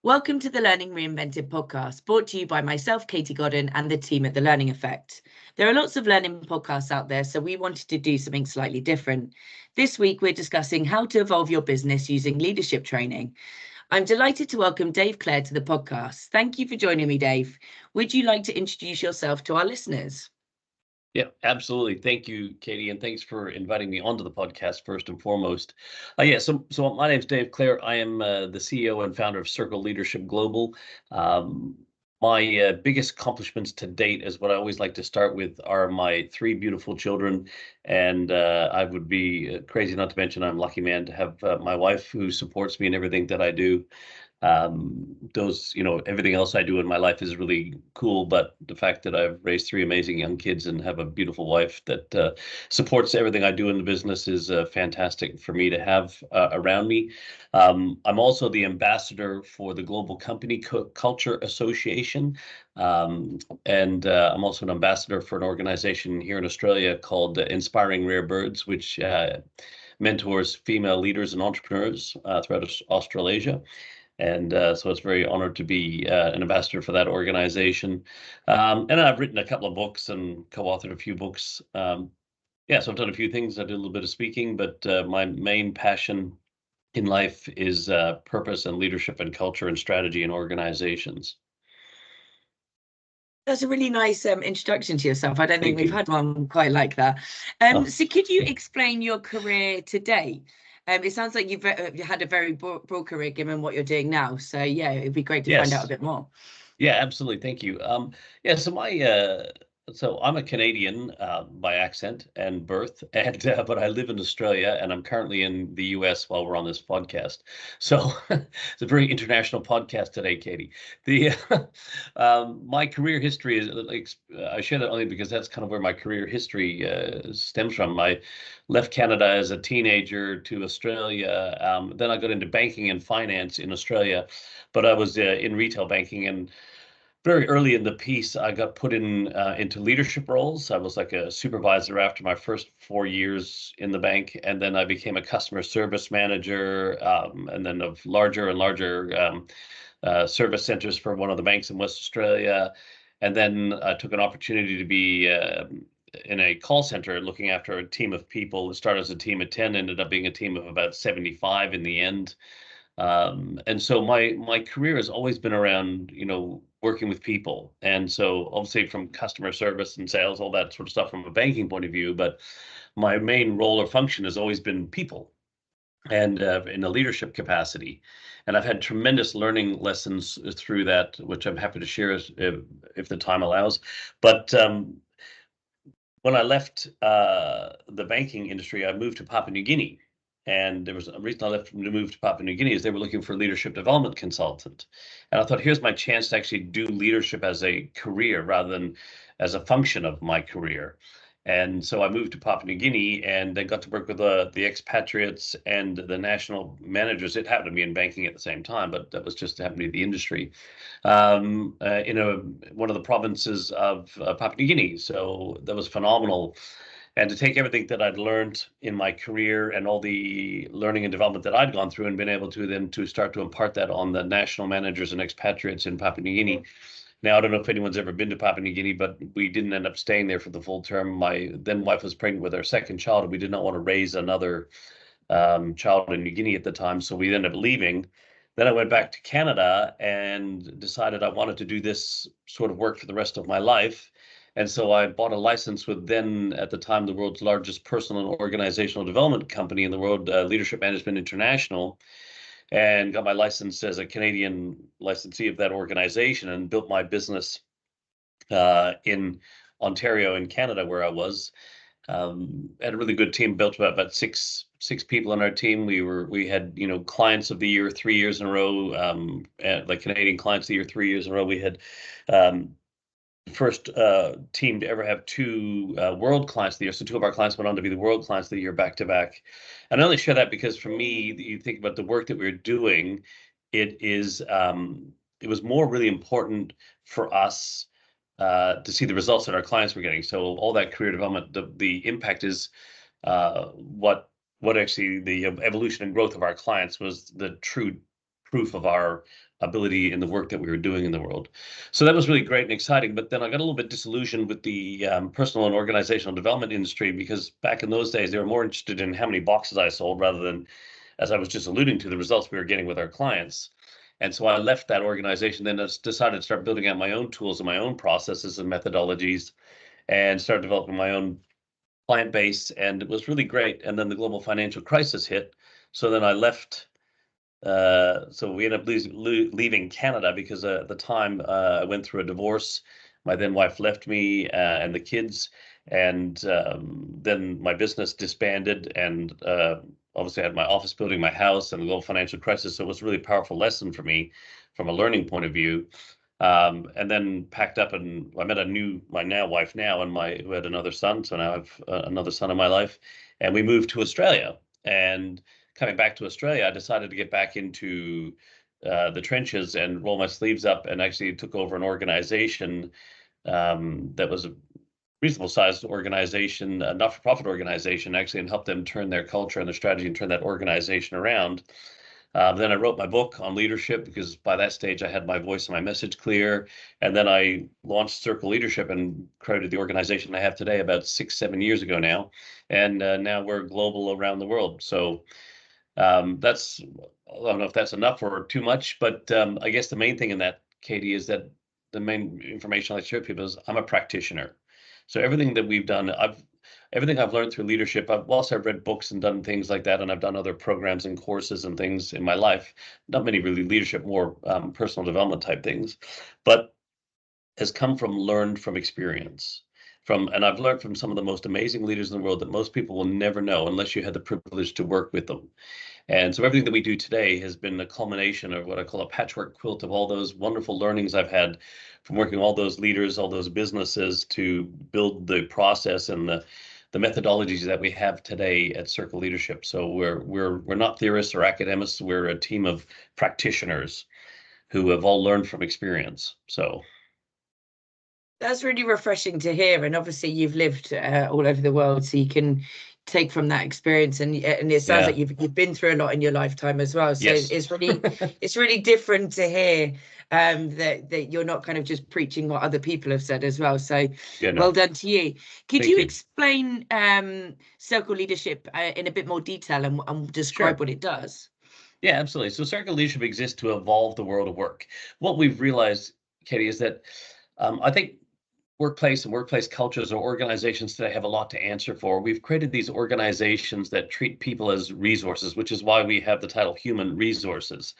Welcome to the Learning Reinvented Podcast, brought to you by myself, Katie Godden, and the team at The Learning Effect. There are lots of learning podcasts out there, so we wanted to do something slightly different. This week, we're discussing how to evolve your business using leadership training. I'm delighted to welcome Dave Clare to the podcast. Thank you for joining me, Dave. Would you like to introduce yourself to our listeners? Yeah, absolutely. Thank you, Katie, and thanks for inviting me onto the podcast first and foremost. So my name's Dave Clare. I am the CEO and founder of Circle Leadership Global. My biggest accomplishments to date, is what I always like to start with, are my three beautiful children, and I would be crazy not to mention I'm a lucky man to have my wife who supports me in everything that I do. Everything else I do in my life is really cool, but the fact that I've raised three amazing young kids and have a beautiful wife that supports everything I do in the business is fantastic for me to have around me. I'm also the ambassador for the Global Company Culture Association, and I'm also an ambassador for an organization here in Australia called Inspiring Rare Birds, which mentors female leaders and entrepreneurs throughout Australasia. And so it's very honored to be an ambassador for that organization. And I've written a couple of books and co-authored a few books. So I've done a few things. I did a little bit of speaking, but my main passion in life is purpose and leadership and culture and strategy in organizations. That's a really nice introduction to yourself. I don't think we've had one quite like that. So could you explain your career to date? It sounds like you've had a very broad career given what you're doing now. So yeah, it'd be great to find out a bit more. Yeah, absolutely. Thank you. So I'm a Canadian by accent and birth, but I live in Australia, and I'm currently in the US while we're on this podcast. So it's a very international podcast today, Katie. My career history is I share that only because that's kind of where my career history stems from. I left Canada as a teenager to Australia. Then I got into banking and finance in Australia, but I was in retail banking, and very early in the piece, I got put into leadership roles. I was like a supervisor after my first 4 years in the bank, and then I became a customer service manager, and then of larger and larger service centers for one of the banks in West Australia. And then I took an opportunity to be in a call center looking after a team of people. It started as a team of 10, ended up being a team of about 75 in the end. And so my career has always been around, working with people. And so obviously from customer service and sales, all that sort of stuff from a banking point of view, but my main role or function has always been people and in a leadership capacity. And I've had tremendous learning lessons through that, which I'm happy to share if the time allows. But when I left the banking industry, I moved to Papua New Guinea. And there was a reason I left to move to Papua New Guinea is they were looking for a leadership development consultant. And I thought, here's my chance to actually do leadership as a career rather than as a function of my career. And so I moved to Papua New Guinea and then got to work with the expatriates and the national managers. It happened to be in banking at the same time, but that was just happened to be the industry in one of the provinces of Papua New Guinea. So that was phenomenal. And to take everything that I'd learned in my career and all the learning and development that I'd gone through and been able to then to start to impart that on the national managers and expatriates in Papua New Guinea. Now, I don't know if anyone's ever been to Papua New Guinea, but we didn't end up staying there for the full term. My then wife was pregnant with our second child, and we did not want to raise another child in New Guinea at the time, so we ended up leaving. Then I went back to Canada and decided I wanted to do this sort of work for the rest of my life. And so I bought a license with then, at the time, the world's largest personal and organizational development company in the world, Leadership Management International, and got my license as a Canadian licensee of that organization and built my business in Ontario in Canada, where I was. Had a really good team, built about six people on our team. We had clients of the year 3 years in a row, like Canadian clients of the year 3 years in a row. We had first team to ever have two world clients of the year. So two of our clients went on to be the world clients of the year back to back. And I only share that because for me, you think about the work that we're doing, it was more really important for us to see the results that our clients were getting. So all that career development, the impact is what actually the evolution and growth of our clients was the true proof of our ability in the work that we were doing in the world. So that was really great and exciting. But then I got a little bit disillusioned with the personal and organizational development industry, because back in those days, they were more interested in how many boxes I sold rather than, as I was just alluding to, the results we were getting with our clients. And so I left that organization, then decided to start building out my own tools and my own processes and methodologies, and started developing my own client base. And it was really great. And then the global financial crisis hit. So then I left. So we ended up leaving Canada because at the time I went through a divorce. My then wife left me and the kids, and then my business disbanded, and obviously I had my office building, my house, and the global financial crisis. So it was a really powerful lesson for me from a learning point of view. And then packed up, and I met my now wife now, and who had another son. So now I have another son in my life, and we moved to Australia. And coming back to Australia, I decided to get back into the trenches and roll my sleeves up, and actually took over an organization that was a reasonable sized organization, a not-for-profit organization, actually, and helped them turn their culture and their strategy and turn that organization around. Then I wrote my book on leadership, because by that stage I had my voice and my message clear. And then I launched Circle Leadership and created the organization I have today about 6-7 years ago now. And now we're global around the world. So that's, I don't know if that's enough or too much, but I guess the main thing in that, Katie, is that the main information I share with people is I'm a practitioner. So everything that we've done, everything I've learned through leadership, whilst I've read books and done things like that, and I've done other programs and courses and things in my life, not many really leadership, more personal development type things, but has come learned from experience. And I've learned from some of the most amazing leaders in the world that most people will never know unless you had the privilege to work with them. And so everything that we do today has been a culmination of what I call a patchwork quilt of all those wonderful learnings I've had from working with all those leaders, all those businesses, to build the process and the methodologies that we have today at Circle Leadership. So we're not theorists or academics. We're a team of practitioners who have all learned from experience. So that's really refreshing to hear. And obviously you've lived all over the world, so you can take from that experience, and it sounds like you've been through a lot in your lifetime as well. So yes. it's really different to hear that you're not kind of just preaching what other people have said as well. So well done to you. Could you explain Circle Leadership in a bit more detail and describe what it does? Yeah, absolutely. So Circle Leadership exists to evolve the world of work. What we've realized, Katie, is that I think workplace and workplace cultures or organizations today have a lot to answer for. We've created these organizations that treat people as resources, which is why we have the title Human Resources.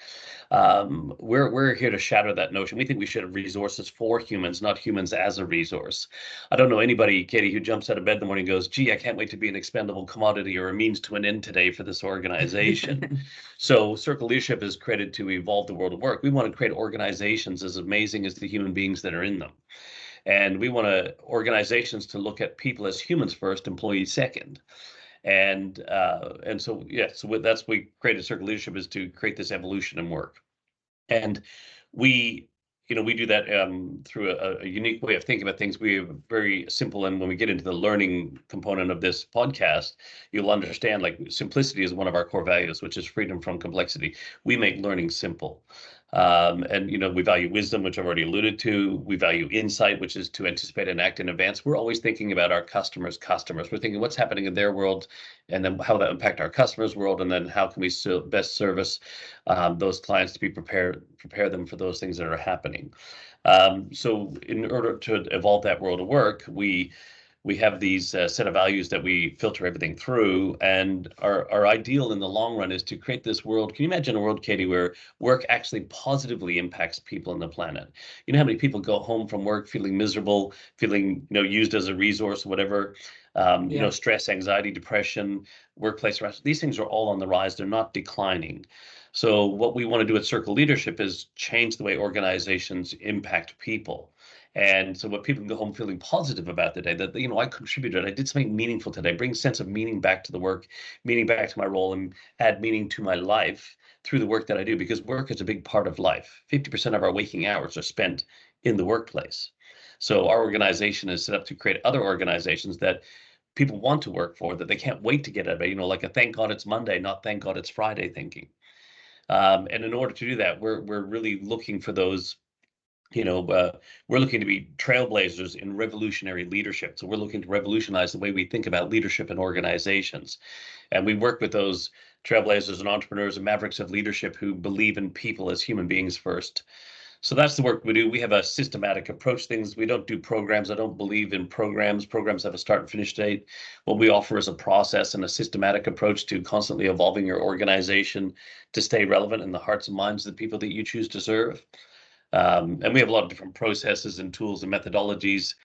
We're here to shatter that notion. We think we should have resources for humans, not humans as a resource. I don't know anybody, Katie, who jumps out of bed in the morning and goes, gee, I can't wait to be an expendable commodity or a means to an end today for this organization. So Circle Leadership is created to evolve the world of work. We want to create organizations as amazing as the human beings that are in them. And we want organizations to look at people as humans first, employees second. And so that's we created Circle Leadership, is to create this evolution in work. And we do that through a unique way of thinking about things. We are very simple, and when we get into the learning component of this podcast, you'll understand, like, simplicity is one of our core values, which is freedom from complexity. We make learning simple. And we value wisdom, which I've already alluded to. We value insight, which is to anticipate and act in advance. We're always thinking about our customers. We're thinking what's happening in their world, and then how that impact our customers' world, and then how can we best service those clients to prepare them for those things that are happening. So in order to evolve that world of work, we have these set of values that we filter everything through, and our ideal in the long run is to create this world. Can you imagine a world, Katie, where work actually positively impacts people on the planet? You know how many people go home from work feeling miserable, feeling used as a resource, whatever, stress, anxiety, depression, workplace stress. These things are all on the rise. They're not declining. So what we want to do at Circle Leadership is change the way organizations impact people. And so what people can go home feeling positive about the day, that, I contributed, I did something meaningful today, bring a sense of meaning back to the work, meaning back to my role, and add meaning to my life through the work that I do, because work is a big part of life. 50% of our waking hours are spent in the workplace. So our organization is set up to create other organizations that people want to work for, that they can't wait to get out of, like a thank God it's Monday, not thank God it's Friday thinking. And in order to do that, we're really looking for those, we're looking to be trailblazers in revolutionary leadership. So we're looking to revolutionize the way we think about leadership in organizations. And we work with those trailblazers and entrepreneurs and mavericks of leadership who believe in people as human beings first. So that's the work we do. We have a systematic approach to things. We don't do programs. I don't believe in programs. Programs have a start and finish date. What we offer is a process and a systematic approach to constantly evolving your organization to stay relevant in the hearts and minds of the people that you choose to serve. And we have a lot of different processes and tools and methodologies,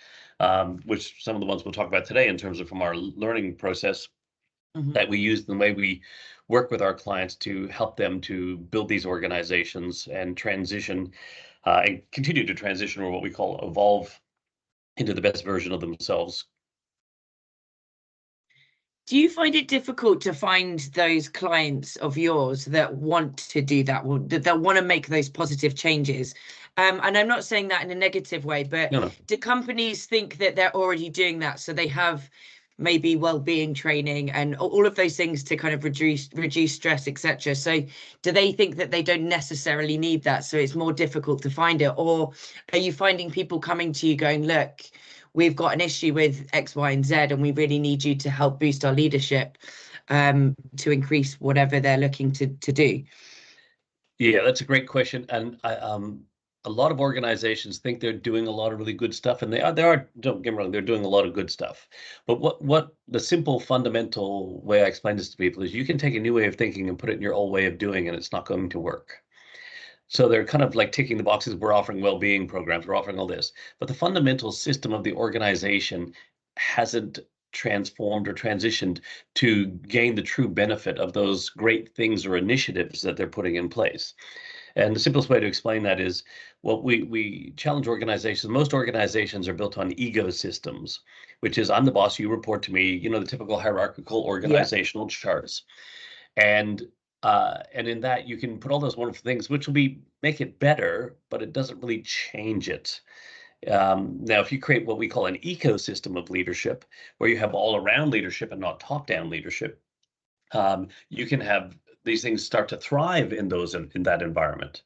which some of the ones we'll talk about today in terms of from our learning process that we use, the way we work with our clients to help them to build these organizations and transition and continue to transition, or what we call evolve, into the best version of themselves. Do you find it difficult to find those clients of yours that want to do that, that want to make those positive changes? And I'm not saying that in a negative way, but No. do companies think that they're already doing that? So they have maybe well-being training and all of those things to kind of reduce stress, etc. So do they think that they don't necessarily need that, so it's more difficult to find it? Or are you finding people coming to you going, look, we've got an issue with X, Y, and Z, and we really need you to help boost our leadership to increase whatever they're looking to do? Yeah, that's a great question. And a lot of organizations think they're doing a lot of really good stuff, and they are, don't get me wrong, they're doing a lot of good stuff. But what the simple fundamental way I explain this to people is you can take a new way of thinking and put it in your old way of doing, and it's not going to work. So they're kind of like ticking the boxes. We're offering well-being programs, we're offering all this, but the fundamental system of the organization hasn't transformed or transitioned to gain the true benefit of those great things or initiatives that they're putting in place. And the simplest way to explain that is, well, we challenge organizations. Most organizations are built on ecosystems, which is I'm the boss, you report to me, the typical hierarchical organizational charts. And in that you can put all those wonderful things, which will make it better, but it doesn't really change it. Now, if you create what we call an ecosystem of leadership, where you have all around leadership and not top-down leadership, you can have these things start to thrive in that environment.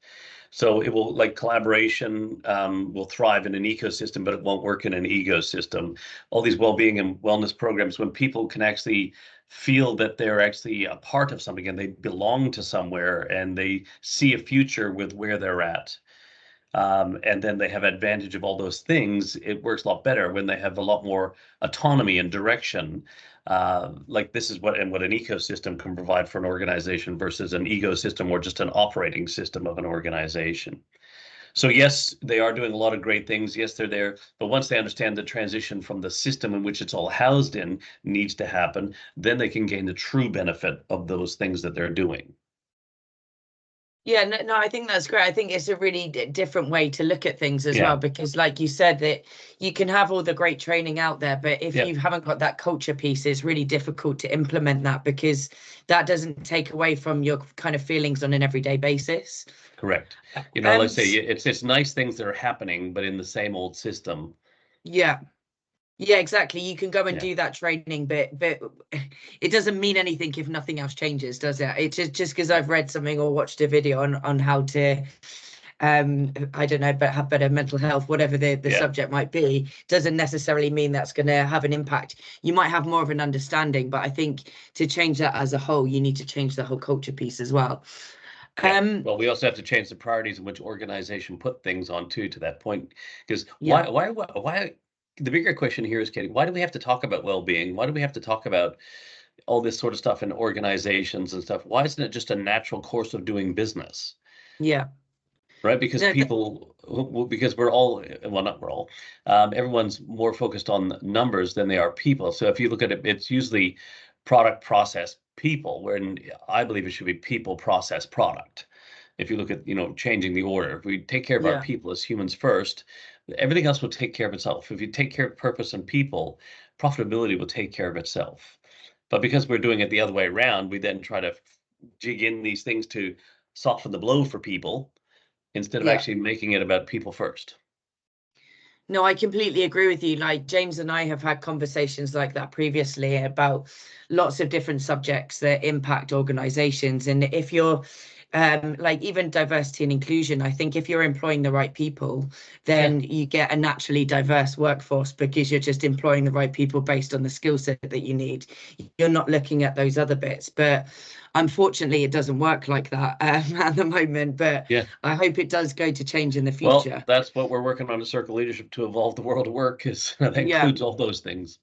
So it will, like collaboration, will thrive in an ecosystem, but it won't work in an ecosystem. All these well-being and wellness programs, when people can actually feel that they're actually a part of something and they belong to somewhere and they see a future with where they're at. And then they have advantage of all those things, it works a lot better when they have a lot more autonomy and direction. Like this is what an ecosystem can provide for an organization versus an ecosystem or just an operating system of an organization. So yes, they are doing a lot of great things. Yes, they're there. But once they understand the transition from the system in which it's all housed in needs to happen, then they can gain the true benefit of those things that they're doing. Yeah, no, I think that's great. I think it's a really different way to look at things as well, because like you said, that you can have all the great training out there, but if you haven't got that culture piece, it's really difficult to implement that, because that doesn't take away from your kind of feelings on an everyday basis. Correct. Let's say it's nice things that are happening, but in the same old system. Yeah. Yeah, exactly. You can go and do that training, but it doesn't mean anything if nothing else changes, does it? It's just because I've read something or watched a video on how to, I don't know, but have better mental health, whatever the subject might be, doesn't necessarily mean that's going to have an impact. You might have more of an understanding, but I think to change that as a whole, you need to change the whole culture piece as well. Well, we also have to change the priorities in which organization put things on to that point, because why? The bigger question here is, Katie, why do we have to talk about well-being? Why do we have to talk about all this sort of stuff in organizations and stuff? Why isn't it just a natural course of doing business? Yeah. Right? Because because we're all, well, not we're all, everyone's more focused on numbers than they are people. So if you look at it, it's usually product, process, people, when I believe it should be people, process, product. If you look at, changing the order, if we take care of our people as humans first, everything else will take care of itself. If you take care of purpose and people, profitability will take care of itself. But because we're doing it the other way around, we then try to jig in these things to soften the blow for people instead of actually making it about people first. No, I completely agree with you. Like James and I have had conversations like that previously about lots of different subjects that impact organizations. And if you're like even diversity and inclusion. I think if you're employing the right people, then you get a naturally diverse workforce because you're just employing the right people based on the skill set that you need. You're not looking at those other bits. But unfortunately, it doesn't work like that at the moment. But I hope it does go to change in the future. Well, that's what we're working on at Circle Leadership to evolve the world of work. That includes all those things.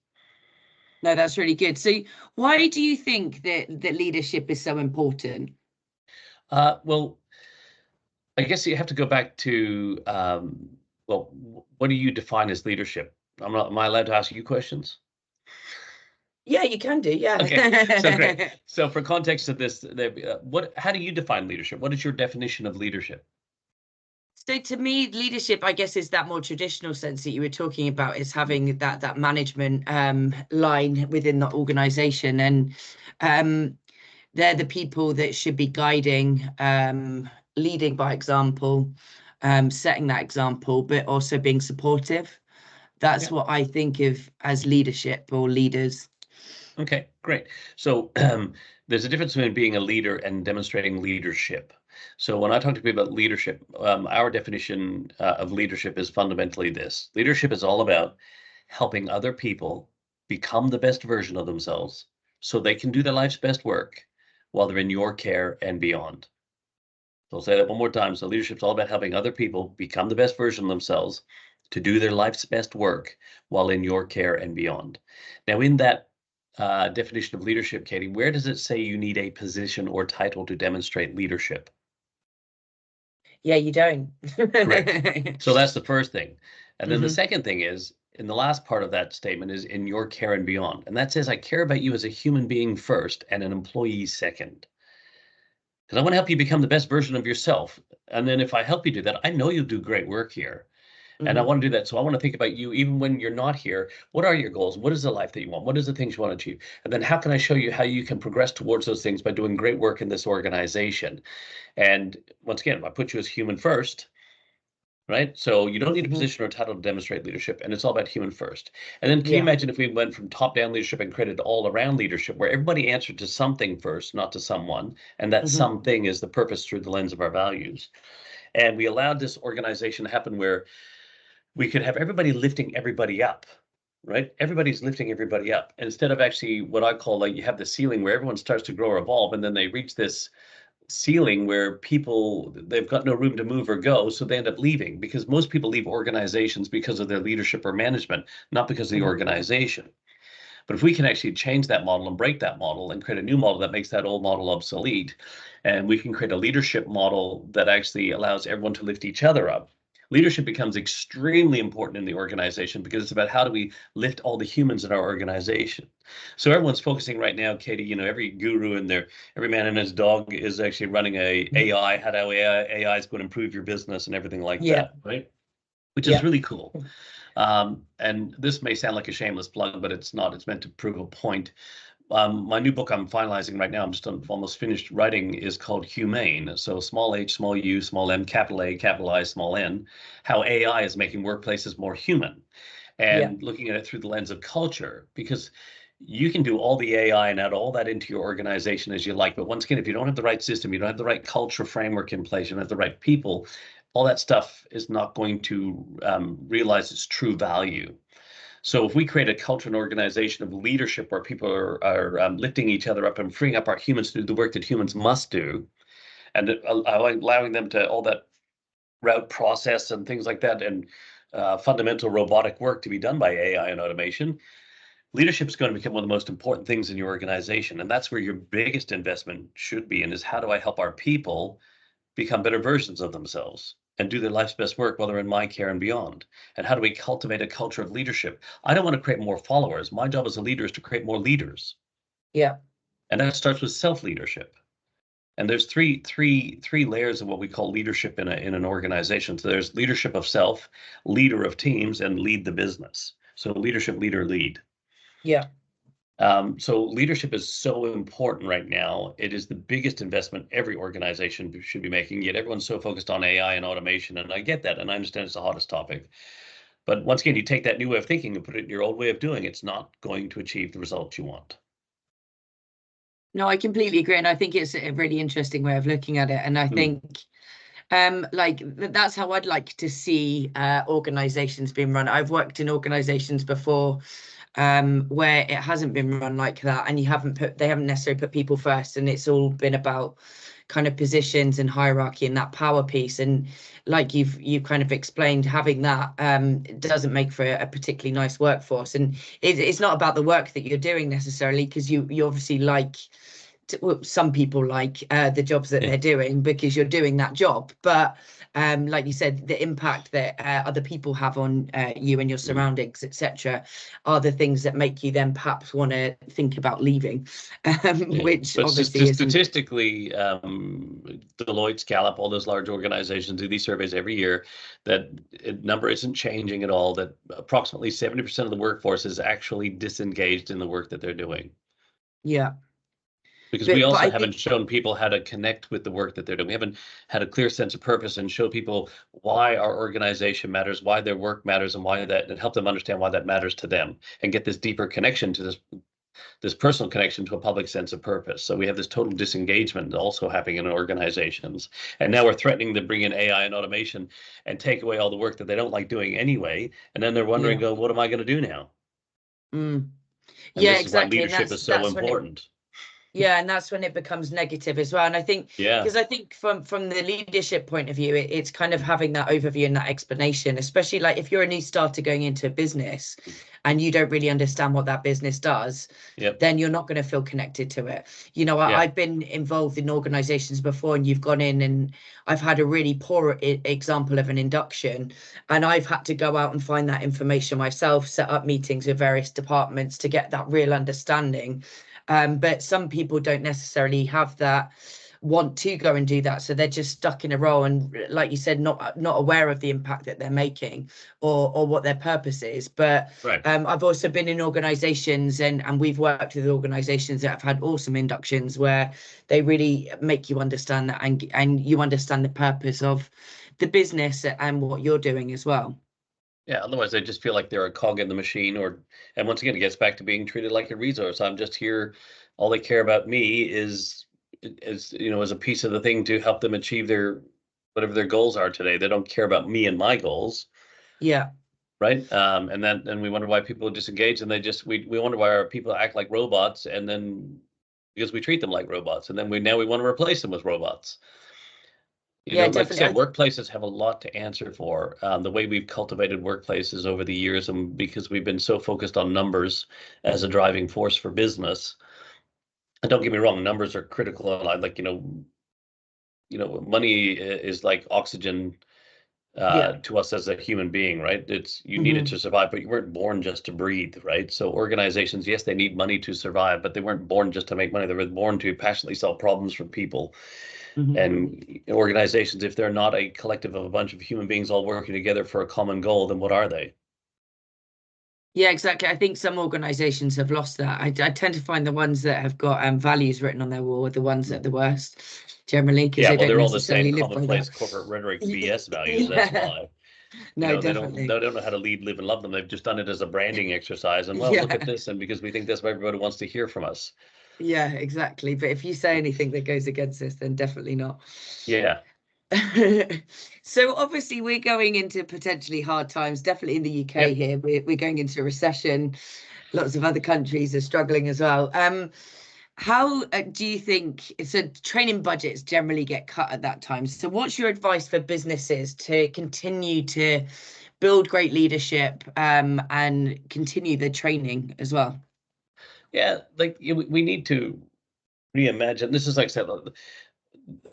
No, that's really good. So why do you think that leadership is so important? Well, I guess you have to go back to, well, what do you define as leadership? Am I allowed to ask you questions? Yeah, you can do. Yeah. Okay. So great. So for context of this, how do you define leadership? What is your definition of leadership? So to me, leadership, I guess, is that more traditional sense that you were talking about, is having that management line within the organization. And they're the people that should be guiding, leading by example, setting that example, but also being supportive. That's what I think of as leadership or leaders. Okay, great. So there's a difference between being a leader and demonstrating leadership. So when I talk to people about leadership, our definition of leadership is fundamentally this. Leadership is all about helping other people become the best version of themselves so they can do their life's best work while they're in your care and beyond. So I'll say that one more time. So leadership is all about helping other people become the best version of themselves to do their life's best work while in your care and beyond. Now, in that definition of leadership, Katie, where does it say you need a position or title to demonstrate leadership? Yeah, you don't. Correct. So that's the first thing. And then the second thing is, in the last part of that statement, is in your care and beyond. And that says, I care about you as a human being first and an employee second. Because I want to help you become the best version of yourself. And then if I help you do that, I know you'll do great work here. And I want to do that. So I want to think about you even when you're not here. What are your goals? What is the life that you want? What is the things you want to achieve? And then how can I show you how you can progress towards those things by doing great work in this organization? And once again, I put you as human first, right? So you don't need a position or a title to demonstrate leadership, and it's all about human first. And then can you imagine if we went from top-down leadership and created all-around leadership where everybody answered to something first, not to someone, and that something is the purpose through the lens of our values. And we allowed this organization to happen where we could have everybody lifting everybody up, right? Everybody's lifting everybody up instead of actually what I call, like, you have the ceiling where everyone starts to grow or evolve, and then they reach this ceiling where people, they've got no room to move or go, so they end up leaving, because most people leave organizations because of their leadership or management, not because of the organization. But if we can actually change that model and break that model and create a new model that makes that old model obsolete, and we can create a leadership model that actually allows everyone to lift each other up, leadership becomes extremely important in the organization, because it's about how do we lift all the humans in our organization. So everyone's focusing right now, Katie, every guru and every man and his dog is actually running a AI, how do AI is going to improve your business and everything like that, right? Which is really cool. And this may sound like a shameless plug, but it's not. It's meant to prove a point. My new book I'm finalizing right now, I'm just almost finished writing, is called Humane. So small h, small u, small m, capital A, capital I, small n, how AI is making workplaces more human, and looking at it through the lens of culture, because you can do all the AI and add all that into your organization as you like. But once again, if you don't have the right system, you don't have the right culture framework in place, you don't have the right people, all that stuff is not going to realize its true value. So if we create a culture and organization of leadership where people are lifting each other up and freeing up our humans to do the work that humans must do, and allowing them to all that route process and things like that, and fundamental robotic work to be done by AI and automation, leadership is going to become one of the most important things in your organization. And that's where your biggest investment should be, and is how do I help our people become better versions of themselves and do their life's best work while they're in my care and beyond? And how do we cultivate a culture of leadership? I don't want to create more followers. My job as a leader is to create more leaders. Yeah. And that starts with self-leadership. And there's three layers of what we call leadership in an organization. So there's leadership of self, leader of teams, and lead the business. So leadership, leader, lead. Yeah. So leadership is so important right now. It is the biggest investment every organization should be making, yet everyone's so focused on AI and automation. And I get that, and I understand it's the hottest topic. But once again, you take that new way of thinking and put it in your old way of doing, it's not going to achieve the results you want. No, I completely agree. And I think it's a really interesting way of looking at it. And I think that's how I'd like to see organizations being run. I've worked in organizations before where it hasn't been run like that, and they haven't necessarily put people first, and it's all been about kind of positions and hierarchy and that power piece. And like you've kind of explained, having that doesn't make for a particularly nice workforce. And it's not about the work that you're doing necessarily, because you obviously like well, some people like the jobs that they're doing because you're doing that job, but like you said, the impact that other people have on you and your surroundings, etc., are the things that make you then perhaps want to think about leaving, which But obviously isn't. statistically, Deloitte, Gallup, all those large organizations do these surveys every year. That number isn't changing at all. That approximately 70% of the workforce is actually disengaged in the work that they're doing. Yeah. Because we But also I haven't think, shown people how to connect with the work that they're doing. We haven't had a clear sense of purpose and show people why our organization matters, why their work matters, and and help them understand why that matters to them, and get this deeper connection to this personal connection to a public sense of purpose. So we have this total disengagement also happening in organizations. And now we're threatening to bring in AI and automation and take away all the work that they don't like doing anyway. And then they're wondering, yeah. going, what am I going to do now? Mm. And Yeah, this is why exactly. And leadership is so that's when it important. Yeah, and that's when it becomes negative as well. And I think, Yeah. because I think from the leadership point of view, it's kind of having that overview and that explanation, especially like if you're a new starter going into a business and you don't really understand what that business does, Yep. then you're not going to feel connected to it. Yeah. I've been involved in organizations before, and you've gone in and I've had a really poor example of an induction, and I've had to go out and find that information myself, set up meetings with various departments to get that real understanding. But some people don't necessarily have that want to go and do that, so they're just stuck in a role, and like you said, not aware of the impact that they're making or what their purpose is. But Right. I've also been in organizations, and we've worked with organizations that have had awesome inductions where they really make you understand that, and you understand the purpose of the business and what you're doing as well. Yeah, otherwise they just feel like they're a cog in the machine, and once again, it gets back to being treated like a resource. I'm just here. All they care about me is as a piece of the thing to help them achieve whatever their goals are today. They don't care about me and my goals, Yeah. right? And we wonder why people disengage, and we wonder why our people act like robots, and then because we treat them like robots, and then we want to replace them with robots. Yeah, Like I said, definitely. workplaces have a lot to answer for. The way we've cultivated workplaces over the years, and because we've been so focused on numbers as a driving force for business. And don't get me wrong, numbers are critical. And I like, money is like oxygen Yeah. to us as a human being, right? You need it Hmm. to survive, but you weren't born just to breathe, right? So organizations, yes, they need money to survive, but they weren't born just to make money. They were born to passionately solve problems for people. Hmm. And organizations, if they're not a collective of a bunch of human beings all working together for a common goal, then what are they? Yeah, exactly. I think some organizations have lost that. I tend to find the ones that have got values written on their wall are the ones that are the worst, generally, because Yeah, they well, don't they're all the same necessarily live by that. commonplace corporate rhetoric BS values. That's Yeah, why. no, They definitely. don't know how to lead, live, and love them. They've just done it as a branding exercise. And well, look at Yeah, this, and because we think that's what everybody wants to hear from us. yeah, exactly. But if you say anything that goes against this, then definitely not. Yeah. So obviously we're going into potentially hard times, definitely in the UK Yep. here. We're going into a recession. Lots of other countries are struggling as well. How do you think, so training budgets generally get cut at that time? So what's your advice for businesses to continue to build great leadership and continue the training as well? Yeah. Like we need to reimagine. This is like I said,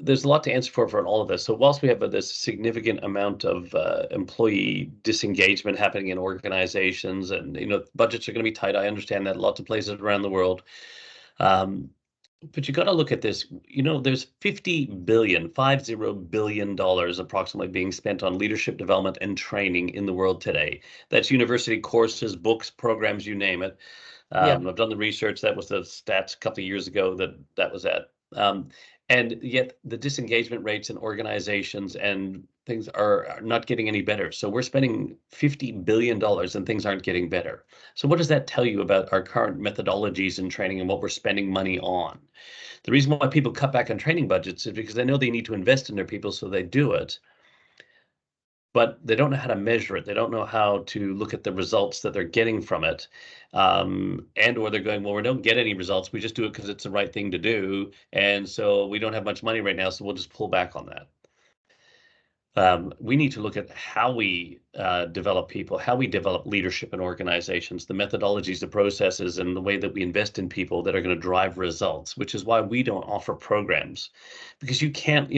there's a lot to answer for all of this. So whilst we have this significant amount of employee disengagement happening in organizations, and budgets are going to be tight, I understand that lots of places around the world. But you got to look at this. There's $50 billion approximately being spent on leadership development and training in the world today. That's university courses, books, programs, you name it. Yeah. I've done the research. That was the stats a couple of years ago that was at. And yet the disengagement rates in organizations and things are not getting any better. So we're spending $50 billion and things aren't getting better. So what does that tell you about our current methodologies and training and what we're spending money on? The reason why people cut back on training budgets is because they know they need to invest in their people, so they do it. But they don't know how to measure it. They don't know how to look at the results that they're getting from it. And or they're going, well, we don't get any results. We just do it because it's the right thing to do. And so we don't have much money right now, so we'll just pull back on that. We need to look at how we develop people, how we develop leadership in organizations, the methodologies, the processes, and the way that we invest in people that are going to drive results, which is why we don't offer programs. Because you can't,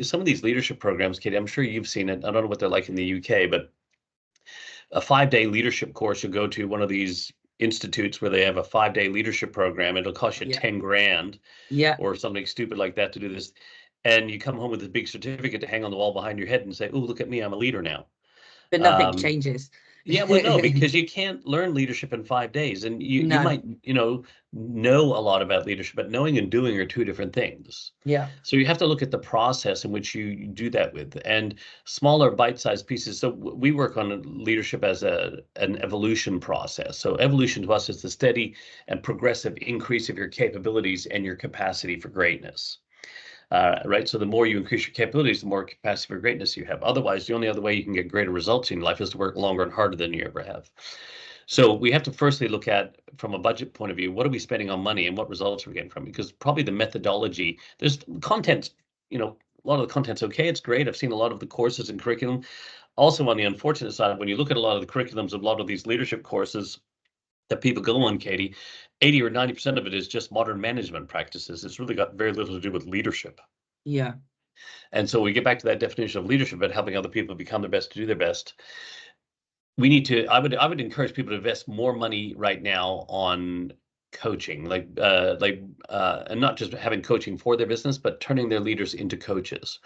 some of these leadership programs, Katie, I'm sure you've seen it. I don't know what they're like in the UK, but a 5-day leadership course, you'll go to one of these institutes where they have a 5-day leadership program. It'll cost you 10 grand or something stupid like that to do this. And you come home with this big certificate to hang on the wall behind your head and say, oh, look at me, I'm a leader now. But nothing changes. Yeah, well, no, because you can't learn leadership in 5 days. And you might, know a lot about leadership, but knowing and doing are two different things. Yeah. So you have to look at the process in which you do that with, and smaller bite-sized pieces. So we work on leadership as an evolution process. So evolution to us is the steady and progressive increase of your capabilities and your capacity for greatness. Right. So the more you increase your capabilities, the more capacity for greatness you have. Otherwise, the only other way you can get greater results in life is to work longer and harder than you ever have. So we have to firstly look at, from a budget point of view, what are we spending on money and what results we're getting from it? Because probably the methodology, there's content, a lot of the content's okay. It's great. I've seen a lot of the courses and curriculum. Also, on the unfortunate side, when you look at a lot of the curriculums of a lot of these leadership courses that people go on, Katie, 80 or 90% of it is just modern management practices. It's really got very little to do with leadership. Yeah. And so we get back to that definition of leadership, about helping other people become their best to do their best. We need to, I would encourage people to invest more money right now on coaching, and not just having coaching for their business, but turning their leaders into coaches.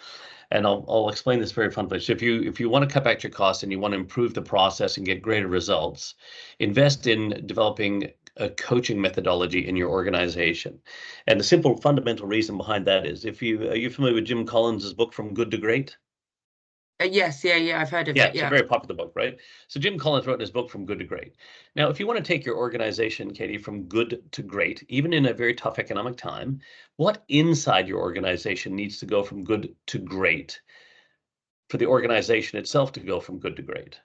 And I'll explain this very fun place. So if you want to cut back your costs and you want to improve the process and get greater results, invest in developing a coaching methodology in your organization. And the simple fundamental reason behind that is, are you familiar with Jim Collins' book From Good to Great? Yes, I've heard of it. It's a very popular book, right? So Jim Collins wrote in his book From Good to Great. Now, if you want to take your organization, Katie, from good to great, even in a very tough economic time, what inside your organization needs to go from good to great for the organization itself to go from good to great?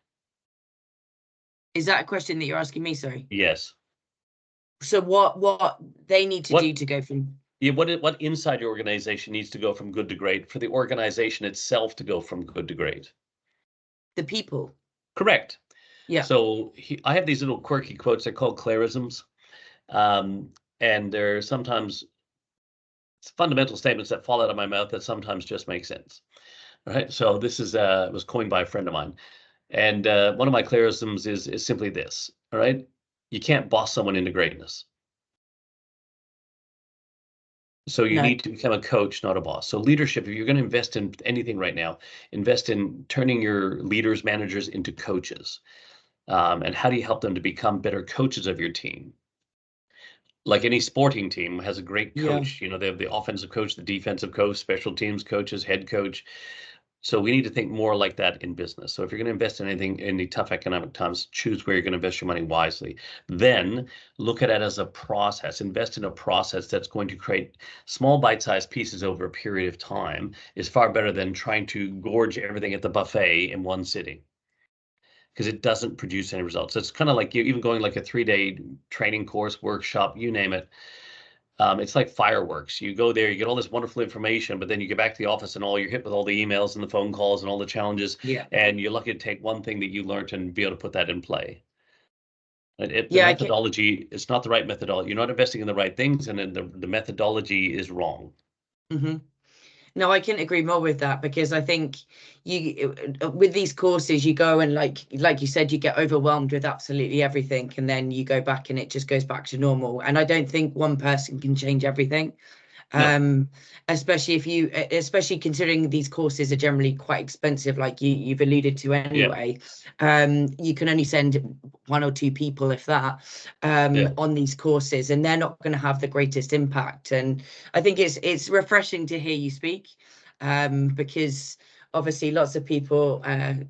Is that a question that you're asking me, sorry? Yes. So what they need to do to go from... Yeah, what inside your organization needs to go from good to great for the organization itself to go from good to great? The people. Correct. Yeah. So I have these little quirky quotes. They're called Clarisms. And they're sometimes fundamental statements that fall out of my mouth that sometimes just make sense. All right. So this was coined by a friend of mine. And one of my Clarisms is simply this. All right. You can't boss someone into greatness. So you need to become a coach, not a boss. So leadership, if you're going to invest in anything right now, invest in turning your leaders, managers into coaches. And how do you help them to become better coaches of your team? Like any sporting team has a great coach. They have the offensive coach, the defensive coach, special teams coaches, head coach. So we need to think more like that in business. So if you're going to invest in anything in the tough economic times, choose where you're going to invest your money wisely. Then look at it as a process. Invest in a process that's going to create small bite-sized pieces over a period of time is far better than trying to gorge everything at the buffet in one sitting, because it doesn't produce any results. It's kind of like you even going like a 3-day training course, workshop, you name it. It's like fireworks. You go there, you get all this wonderful information, but then you get back to the office and you're hit with all the emails and the phone calls and all the challenges. Yeah. And you're lucky to take one thing that you learned and be able to put that in play. The methodology is not the right methodology. You're not investing in the right things, and then the methodology is wrong. Mm-hmm. No, I couldn't agree more with that, because I think with these courses, you go and like you said, you get overwhelmed with absolutely everything, and then you go back and it just goes back to normal. And I don't think one person can change everything. No. Especially considering these courses are generally quite expensive, like you've alluded to anyway. You can only send 1 or 2 people, if that, on these courses, and they're not going to have the greatest impact. And I think it's refreshing to hear you speak, because Obviously, lots of people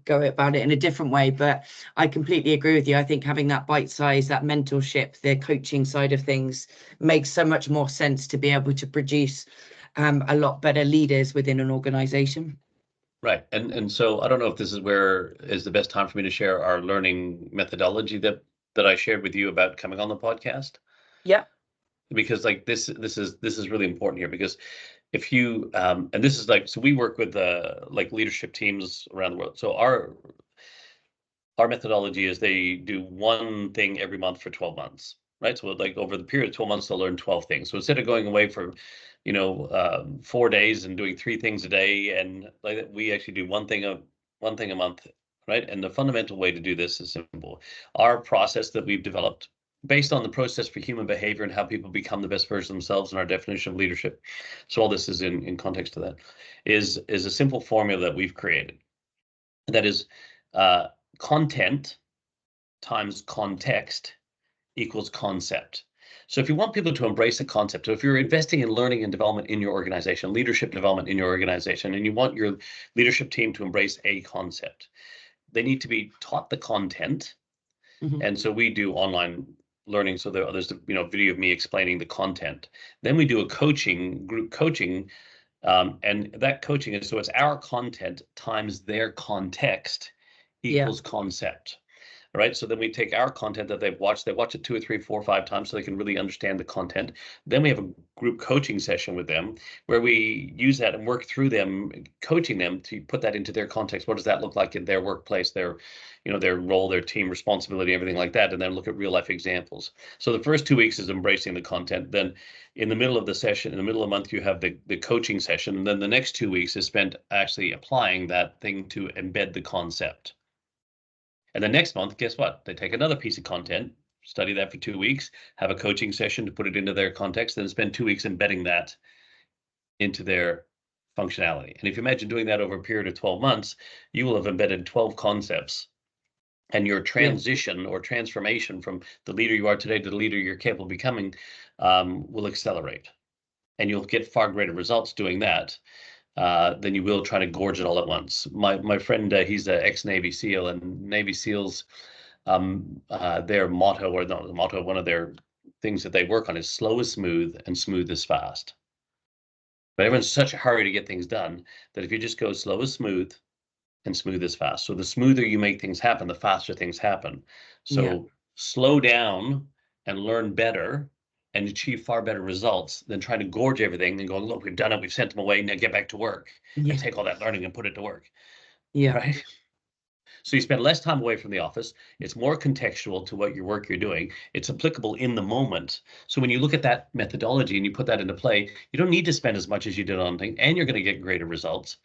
go about it in a different way, but I completely agree with you. I think having that bite size, that mentorship, the coaching side of things makes so much more sense to be able to produce a lot better leaders within an organization. Right. And so I don't know if this is where is the best time for me to share our learning methodology that I shared with you about coming on the podcast. Yeah. Because like this is really important here, because if you and this is like, so we work with like leadership teams around the world. So our methodology is they do one thing every month for 12 months, right? So like over the period of 12 months, they'll learn 12 things. So instead of going away for, 4 days and doing 3 things a day, and like that, we actually do one thing a month, right? And the fundamental way to do this is simple. Our process that we've developed based on the process for human behavior and how people become the best version of themselves and our definition of leadership. So all this is in context to that, is a simple formula that we've created. That is content times context equals concept. So if you want people to embrace a concept, so if you're investing in learning and development in your organization, leadership development in your organization, and you want your leadership team to embrace a concept, they need to be taught the content. Mm-hmm. And so we do online learning. So there's video of me explaining the content. Then we do a group coaching. And that coaching is, so it's our content times their context equals concept. Right. So then we take our content that they watch it 2 or 3, 4, 5 times so they can really understand the content. Then we have a group coaching session with them where we use that and work through them, coaching them to put that into their context. What does that look like in their workplace, their role, their team responsibility, everything like that, and then look at real life examples. So the first 2 weeks is embracing the content. Then in the middle of the session, in the middle of the month, you have the coaching session. And then the next 2 weeks is spent actually applying that thing to embed the concept. And then next month, guess what? They take another piece of content, study that for 2 weeks, have a coaching session to put it into their context, then spend 2 weeks embedding that into their functionality. And if you imagine doing that over a period of 12 months, you will have embedded 12 concepts, and your transition or transformation from the leader you are today to the leader you're capable of becoming will accelerate. And you'll get far greater results doing that than you will trying to gorge it all at once. My friend, he's an ex-Navy SEAL, and Navy SEALs, their motto, or not the motto, one of their things that they work on is slow is smooth and smooth is fast. But everyone's in such a hurry to get things done that if you just go slow is smooth and smooth is fast. So the smoother you make things happen, the faster things happen. So slow down and learn better and achieve far better results than trying to gorge everything and going, look, we've done it, we've sent them away, now get back to work and take all that learning and put it to work. Right? So you spend less time away from the office. It's more contextual to what your work you're doing. It's applicable in the moment. So when you look at that methodology and you put that into play, you don't need to spend as much as you did on things, and you're going to get greater results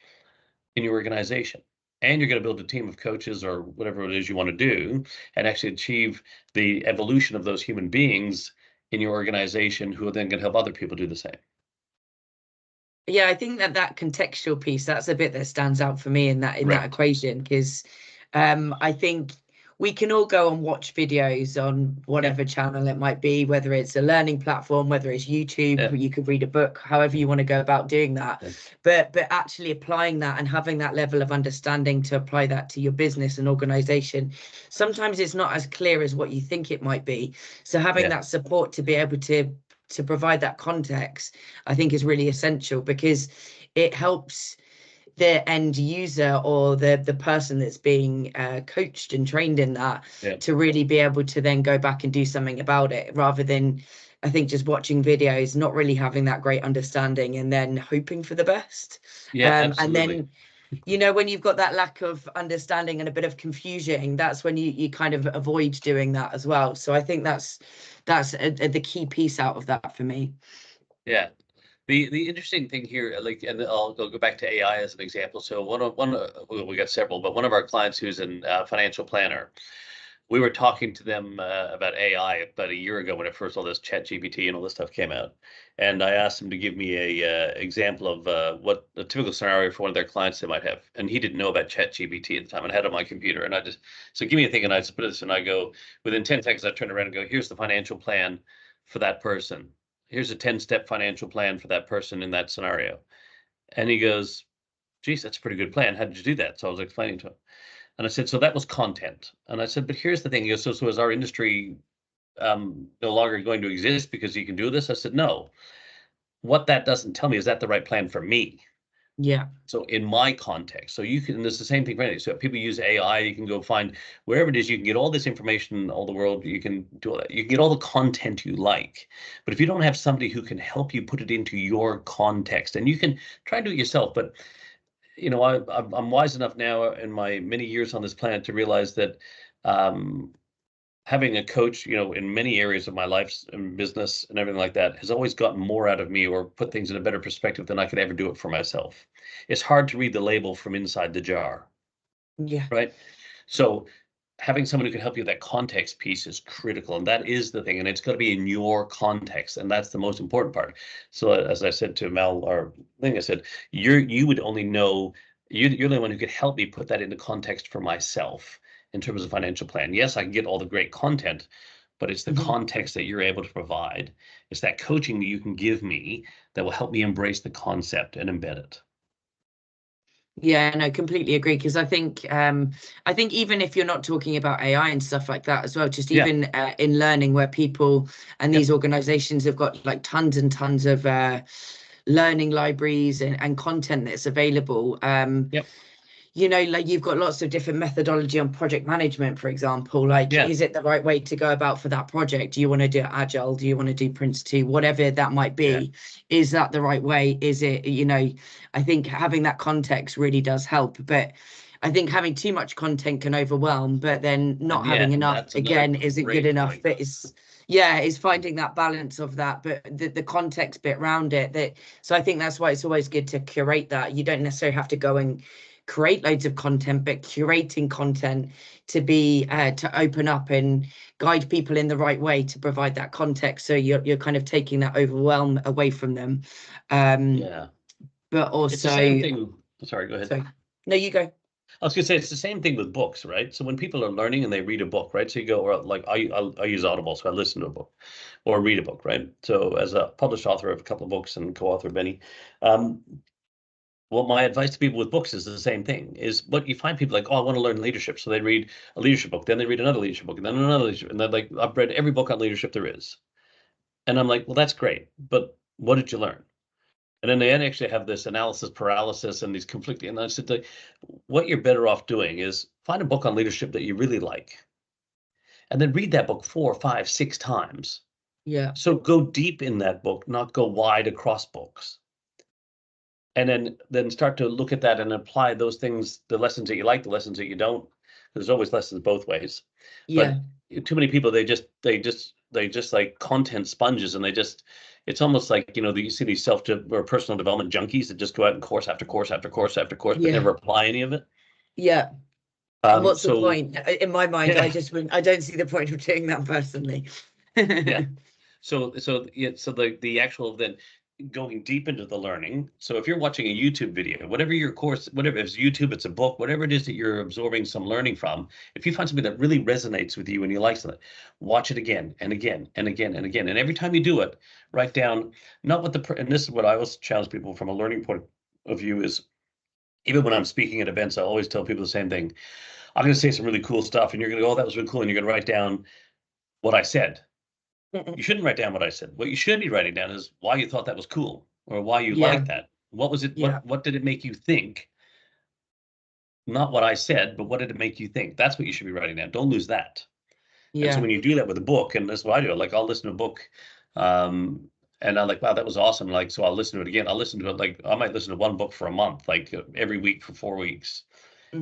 in your organization. And you're going to build a team of coaches or whatever it is you want to do and actually achieve the evolution of those human beings in your organization who are then going to help other people do the same. Yeah, I think that contextual piece, that's a bit that stands out for me in that equation, because I think we can all go and watch videos on whatever channel it might be, whether it's a learning platform, whether it's YouTube, you could read a book, however you want to go about doing that. But actually applying that and having that level of understanding to apply that to your business and organization, sometimes it's not as clear as what you think it might be. So having that support to be able to provide that context, I think is really essential, because it helps the end user or the person that's being coached and trained in that to really be able to then go back and do something about it, rather than, I think, just watching videos, not really having that great understanding and then hoping for the best. And then, when you've got that lack of understanding and a bit of confusion, that's when you kind of avoid doing that as well. So I think that's the key piece out of that for me. Yeah. The interesting thing here, like, and I'll go back to AI as an example. So we got several, but one of our clients who's a financial planner, we were talking to them about AI about a year ago when it first all this ChatGPT and all this stuff came out, and I asked him to give me a example of what a typical scenario for one of their clients they might have, and he didn't know about ChatGPT at the time, and I had it on my computer, and I just so give me a thing, and I just put this, and I go within 10 seconds, I turn around and go, here's the financial plan for that person. Here's a 10-step financial plan for that person in that scenario. And he goes, geez, that's a pretty good plan. How did you do that? So I was explaining to him. And I said, so that was content. And I said, but here's the thing. He goes, so is our industry no longer going to exist because you can do this? I said, no. What that doesn't tell me is that the right plan for me. Yeah. So in my context, so you can, and it's the same thing for anything. So if people use AI, you can go find wherever it is, you can get all this information in all the world. You can do all that. You can get all the content you like. But if you don't have somebody who can help you put it into your context, and you can try and do it yourself, but you know, I'm wise enough now in my many years on this planet to realize that having a coach, you know, in many areas of my life and business and everything like that has always gotten more out of me or put things in a better perspective than I could ever do it for myself. It's hard to read the label from inside the jar, Yeah. right? So having someone who can help you with that context piece is critical, and that is the thing, and it's got to be in your context, and that's the most important part. So as I said to Mel, or I think I said, you would only know, you're the only one who could help me put that into context for myself in terms of financial plan. Yes, I can get all the great content, but it's the context that you're able to provide. It's that coaching that you can give me that will help me embrace the concept and embed it. Yeah, no, completely agree. Because I think even if you're not talking about AI and stuff like that as well, just even in learning, where people and these organizations have got like tons and tons of learning libraries and content that's available. You know, like you've got lots of different methodology on project management, for example. Like, is it the right way to go about for that project? Do you want to do Agile? Do you want to do Prince 2? Whatever that might be, is that the right way? Is it, you know, I think having that context really does help. But I think having too much content can overwhelm, but then not having enough, again, isn't good enough. But it's finding that balance of that, but the context bit around it. So I think that's why it's always good to curate that. You don't necessarily have to go and create loads of content, but curating content to be to open up and guide people in the right way to provide that context, so you're kind of taking that overwhelm away from them. But also, it's the same thing. Sorry, go ahead. Sorry. No, you go. I was going to say, it's the same thing with books, right? So when people are learning and they read a book, right? So you go, or like I use Audible, so I listen to a book or read a book, right? So as a published author of a couple of books and co-author of many, well, my advice to people with books is the same thing. Is what you find people like, oh, I want to learn leadership, so they read a leadership book, then they read another leadership book, and then another leadership, and they're like, I've read every book on leadership there is, and I'm like, well, that's great, but what did you learn? And then they actually have this analysis paralysis and these conflicting. And I said, what you're better off doing is find a book on leadership that you really like, and then read that book 4, 5, 6 times. Yeah. So go deep in that book, not go wide across books. And then start to look at that and apply those things, the lessons that you like, the lessons that you don't. There's always lessons both ways. But too many people, they just like content sponges, and it's almost like, you know, you see these or personal development junkies that just go out and course after course after course after course, but never apply any of it. Yeah. What's the point? In my mind, I don't see the point of doing that personally. So the actual then going deep into the learning. So if you're watching a YouTube video, whatever your course, whatever, if it's YouTube, it's a book, whatever it is that you're absorbing some learning from, if you find something that really resonates with you and you like something, watch it again and again and again and again. And every time you do it, write down and this is what I always challenge people from a learning point of view is, even when I'm speaking at events, I always tell people the same thing. I'm going to say some really cool stuff, and you're going to go, oh, that was really cool. And you're going to write down what I said. You shouldn't write down what I said. What you should be writing down is why you thought that was cool, or why you liked that. What was it? What did it make you think? Not what I said, but what did it make you think? That's what you should be writing down. Don't lose that. And so when you do that with a book, and that's what I do, like I'll listen to a book, and I'm like, wow, that was awesome. Like, so I'll listen to it again. I'll listen to it, like I might listen to one book for a month, like every week for 4 weeks.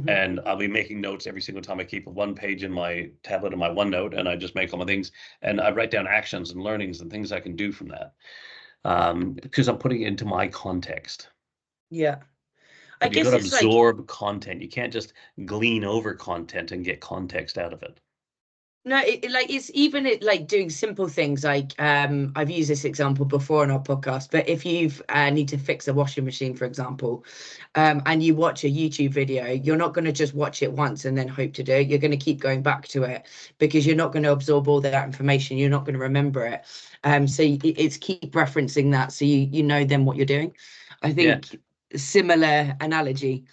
And I'll be making notes every single time. I keep 1 page in my tablet in my OneNote, and I just make all my things, and I write down actions and learnings and things I can do from that, because I'm putting it into my context. Yeah. I guess you've got to absorb content. You can't just glean over content and get context out of it. No, it's even like doing simple things like I've used this example before on our podcast, but if you need to fix a washing machine, for example, and you watch a YouTube video, you're not going to just watch it once and then hope to do it. You're going to keep going back to it, because you're not going to absorb all that information. You're not going to remember it. So it's keep referencing that, so you know then what you're doing. I think similar analogy.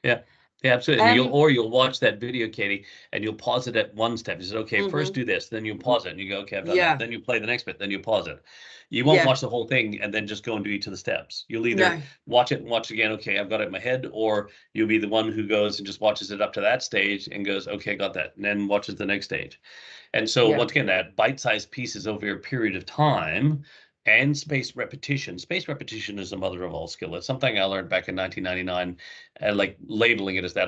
Yeah. Yeah, absolutely. And you'll watch that video, Katie, and you'll pause it at one step. You said, okay, first do this, then you pause it, and you go, okay, I've done that. Then you play the next bit, then you pause it. You won't watch the whole thing and then just go and do each of the steps. You'll either watch it and watch again, okay, I've got it in my head, or you'll be the one who goes and just watches it up to that stage and goes, okay, got that, and then watches the next stage. And so once again, that bite-sized pieces over a period of time. And spaced repetition. Spaced repetition is the mother of all skill. It's something I learned back in 1999, like labeling it as that.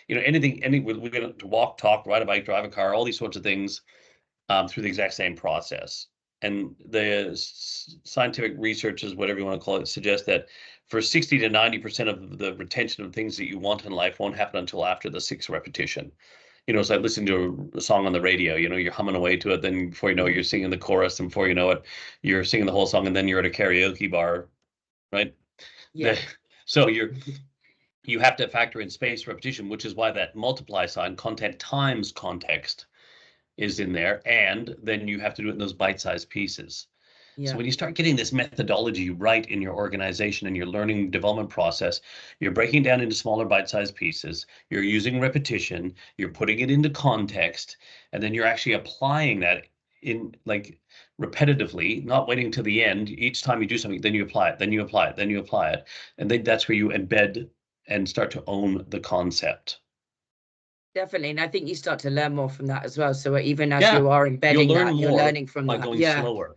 We're going to walk, talk, ride a bike, drive a car, all these sorts of things through the exact same process. And the scientific researchers, whatever you want to call it, suggest that for 60 to 90% of the retention of things that you want in life won't happen until after the sixth repetition. It's like listening to a song on the radio, you're humming away to it. Then before you know it, you're singing the chorus. And before you know it, you're singing the whole song. And then you're at a karaoke bar, right? Yeah. So you have to factor in spaced repetition, which is why that multiply sign, content times context, is in there. And then you have to do it in those bite-sized pieces. So when you start getting this methodology right in your organization and your learning development process, you're breaking down into smaller bite-sized pieces, you're using repetition, you're putting it into context, and then you're actually applying that in like repetitively, not waiting till the end. Each time you do something, then you apply it, then you apply it, then you apply it. And then that's where you embed and start to own the concept. Definitely. And I think you start to learn more from that as well. So even as you are embedding that, you're learning from by that. Going slower.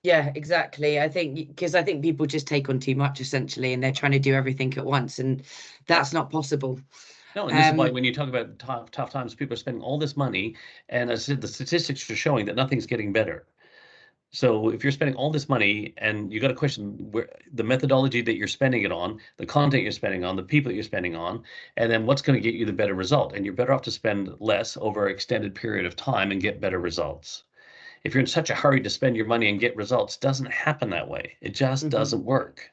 Yeah, exactly. I think because people just take on too much essentially, and they're trying to do everything at once, and that's not possible. No, and this is why when you talk about tough times, people are spending all this money, and as I said, the statistics are showing that nothing's getting better. So if you're spending all this money and you got to question where the methodology that you're spending it on, the content you're spending on, the people you're spending on, and then what's going to get you the better result. And you're better off to spend less over an extended period of time and get better results. If you're in such a hurry to spend your money and get results, it doesn't happen that way. It just doesn't work.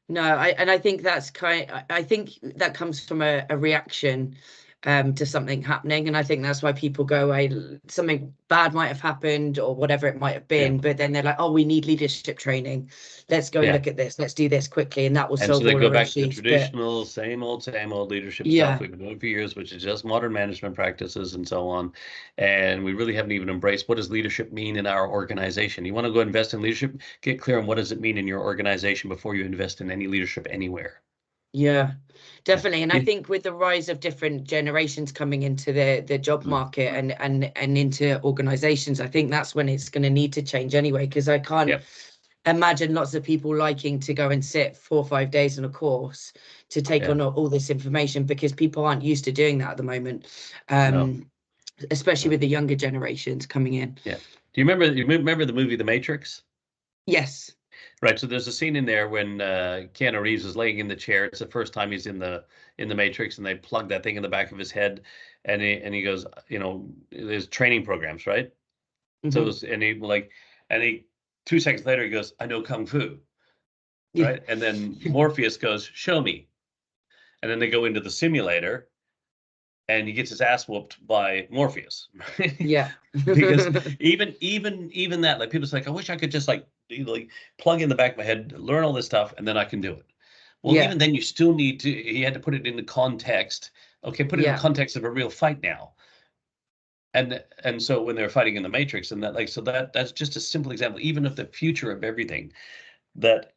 No, I think that's I think that comes from a reaction to something happening, and I think that's why people go away. Something bad might have happened or whatever it might have been, but then they're like, oh, we need leadership training, let's go and look at this, let's do this quickly, and that will solve all our issues. And so they go back to the traditional same old leadership stuff we've been doing for years, which is just modern management practices and so on. And we really haven't even embraced what does leadership mean in our organization. You want to go invest in leadership, get clear on what does it mean in your organization before you invest in any leadership anywhere. Yeah, definitely. And I think with the rise of different generations coming into the job market and into organizations, I think that's when it's going to need to change anyway, because I can't imagine lots of people liking to go and sit 4 or 5 days on a course to take on all this information, because people aren't used to doing that at the moment, especially with the younger generations coming in. Yeah. Do you remember the movie The Matrix? Yes. Right, so there's a scene in there when Keanu Reeves is laying in the chair. It's the first time he's in the Matrix, and they plug that thing in the back of his head, and he goes, there's training programs, right? So he 2 seconds later he goes, I know kung fu, right? And then Morpheus goes, show me, and then they go into the simulator, and he gets his ass whooped by Morpheus. Yeah. Because even that, like, people's like, I wish I could just like plug in the back of my head, learn all this stuff, and then I can do it. Well, even then you still need to, he had to put it into context. Okay, put it in the context of a real fight now. And so when they're fighting in the Matrix, and that's just a simple example, even of the future of everything, that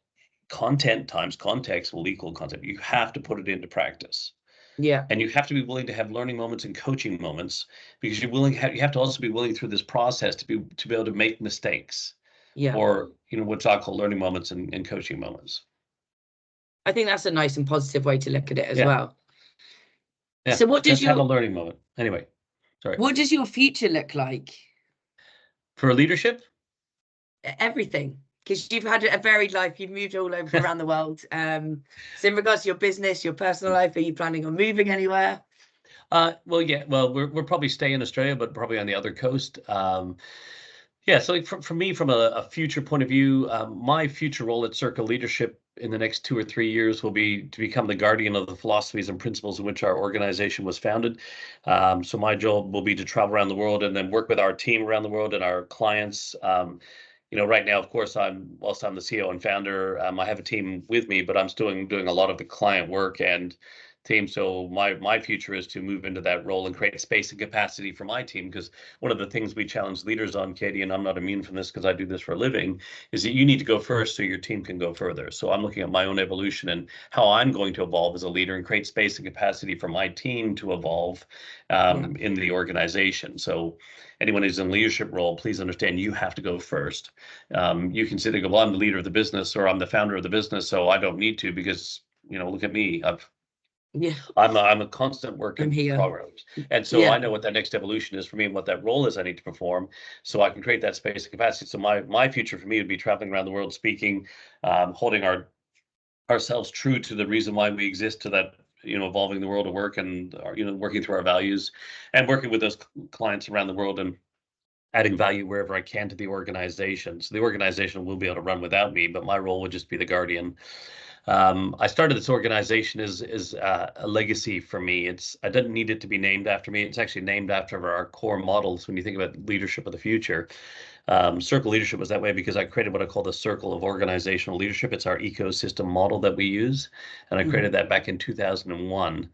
content times context will equal concept. You have to put it into practice. Yeah. And you have to be willing to have learning moments and coaching moments, because you have to also be willing through this process to be able to make mistakes. Yeah. Or, what I call learning moments and coaching moments. I think that's a nice and positive way to look at it as well. Yeah. So what does have a learning moment? Anyway, sorry. What does your future look like? For leadership? Everything. Because you've had a varied life, you've moved all over around the world. So in regards to your business, your personal life, are you planning on moving anywhere? Well, we're probably staying in Australia, but probably on the other coast. So for me, from a future point of view, my future role at Circle Leadership in the next 2 or 3 years will be to become the guardian of the philosophies and principles in which our organization was founded. So my job will be to travel around the world and then work with our team around the world and our clients, right now, of course, whilst I'm the CEO and founder, I have a team with me, but I'm still doing a lot of the client work and team. So my future is to move into that role and create space and capacity for my team. Because one of the things we challenge leaders on, Katie, and I'm not immune from this because I do this for a living, is that you need to go first so your team can go further. So I'm looking at my own evolution and how I'm going to evolve as a leader and create space and capacity for my team to evolve in the organization. So anyone who's in a leadership role, please understand you have to go first. You can sit there and go, well, I'm the leader of the business or I'm the founder of the business, so I don't need to because, look at me. I'm a constant work in progress. And so I know what that next evolution is for me and what that role is I need to perform so I can create that space and capacity. So my future for me would be traveling around the world, speaking, holding ourselves true to the reason why we exist, to that, evolving the world of work and, working through our values and working with those clients around the world and adding value wherever I can to the organization. So the organization will be able to run without me, but my role would just be the guardian. I started this organization as a legacy for me. I didn't need it to be named after me. It's actually named after our core models when you think about leadership of the future. Circle leadership was that way because I created what I call the circle of organizational leadership. It's our ecosystem model that we use, and I created that back in 2001.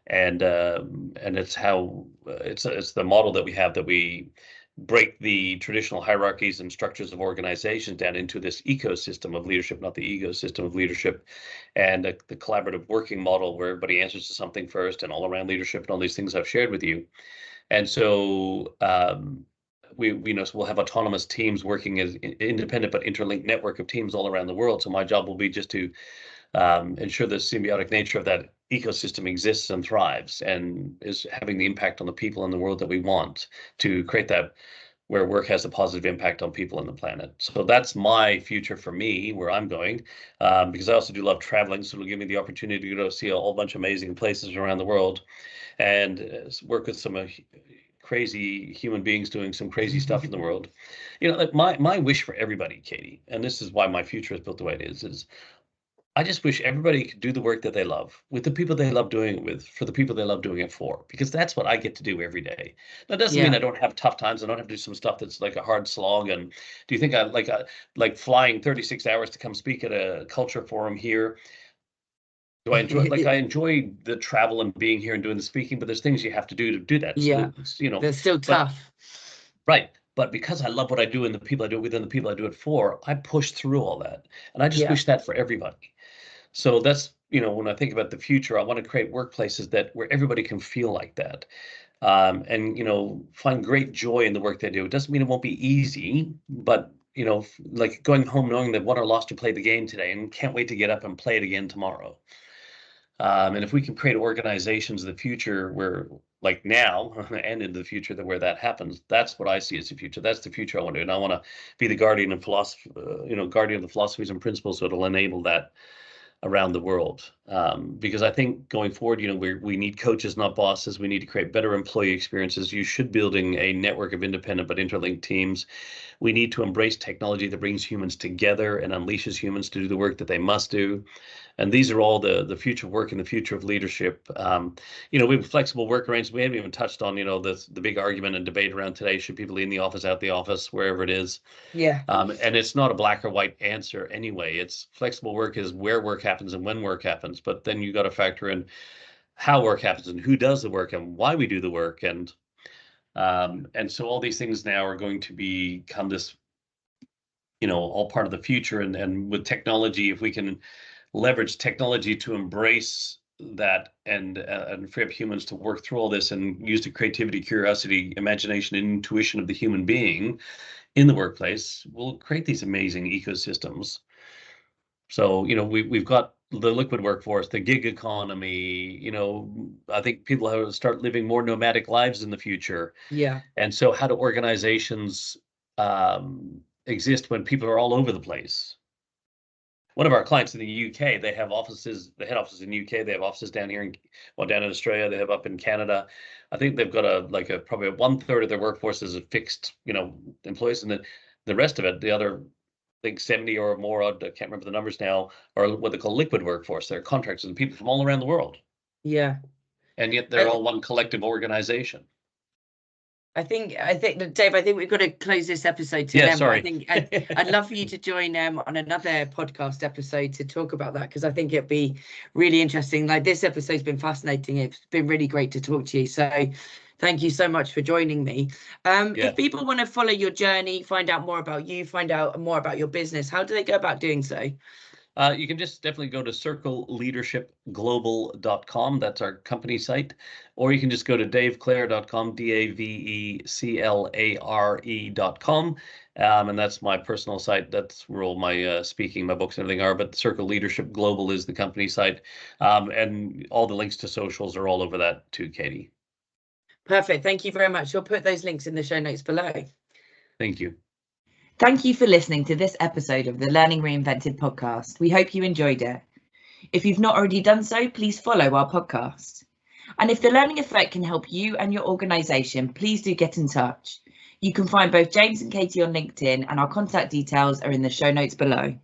And it's how it's the model that we have, that we break the traditional hierarchies and structures of organizations down into this ecosystem of leadership, not the ego system of leadership, and the collaborative working model where everybody answers to something first, and all around leadership and all these things I've shared with you. And so so we'll have autonomous teams working as independent but interlinked network of teams all around the world. So my job will be just to ensure the symbiotic nature of that ecosystem exists and thrives and is having the impact on the people in the world that we want to create, that where work has a positive impact on people and the planet. So that's my future for me, where I'm going, because I also do love traveling. So it'll give me the opportunity to go see a whole bunch of amazing places around the world and work with some crazy human beings doing some crazy stuff in the world. Like my wish for everybody, Katie, and this is why my future is built the way it is I just wish everybody could do the work that they love with the people they love doing it with, for the people they love doing it for, because that's what I get to do every day. That doesn't mean I don't have tough times. I don't have to do some stuff that's like a hard slog. And do you think I like flying 36 hours to come speak at a culture forum here? Do I enjoy I enjoy the travel and being here and doing the speaking, but there's things you have to do that. Yeah. So, they're still tough. Right. But because I love what I do and the people I do it with and the people I do it for, I push through all that. And I just wish that for everybody. So that's, when I think about the future, I want to create workplaces where everybody can feel like that, and, find great joy in the work they do. It doesn't mean it won't be easy, but, like going home knowing that won or lost, you played the game today and can't wait to get up and play it again tomorrow. And if we can create organizations of the future where, like now and in the future, where that happens, that's what I see as the future. That's the future I want to do. And I want to be the guardian of philosophy, guardian of the philosophies and principles that will enable that around the world, because I think going forward, we need coaches, not bosses. We need to create better employee experiences. You should building a network of independent but interlinked teams. We need to embrace technology that brings humans together and unleashes humans to do the work that they must do. And these are all the future work and the future of leadership. We have flexible work arrangements. We haven't even touched on, the big argument and debate around today. Should people be in the office, out the office, wherever it is? Yeah. And it's not a black or white answer anyway. It's flexible work is where work happens and when work happens. But then you got to factor in how work happens and who does the work and why we do the work. And so all these things now are going to become this, all part of the future. And with technology, if we can leverage technology to embrace that and free up humans to work through all this and use the creativity, curiosity, imagination, and intuition of the human being in the workplace, we'll create these amazing ecosystems. So, we've got the liquid workforce, the gig economy, I think people have to start living more nomadic lives in the future. Yeah. And so how do organizations exist when people are all over the place? One of our clients in the UK, they have offices, the head office in the UK, they have offices down here down in Australia, they have up in Canada. I think they've got probably 1/3 of their workforce is a fixed, employees, and the rest of it, the other, I think 70 or more, I can't remember the numbers now, are what they call liquid workforce. They're contractors and people from all around the world. Yeah. And yet they're all one collective organization. Dave, I think we've got to close this episode to Yeah, them. sorry. I think I'd love for you to join on another podcast episode to talk about that, because I think it'd be really interesting. Like, this episode's been fascinating. It's been really great to talk to you. So thank you so much for joining me. If people want to follow your journey, find out more about you, find out more about your business, how do they go about doing so? You can just definitely go to circleleadershipglobal.com. That's our company site. Or you can just go to daveclare.com, daveclare.com. And that's my personal site. That's where all my speaking, my books and everything are. But Circle Leadership Global is the company site. And all the links to socials are all over that too, Katie. Perfect. Thank you very much. We'll put those links in the show notes below. Thank you. Thank you for listening to this episode of the Learning Reinvented podcast. We hope you enjoyed it. If you've not already done so, please follow our podcast. And if the Learning Effect can help you and your organisation, please do get in touch. You can find both James and Katie on LinkedIn, and our contact details are in the show notes below.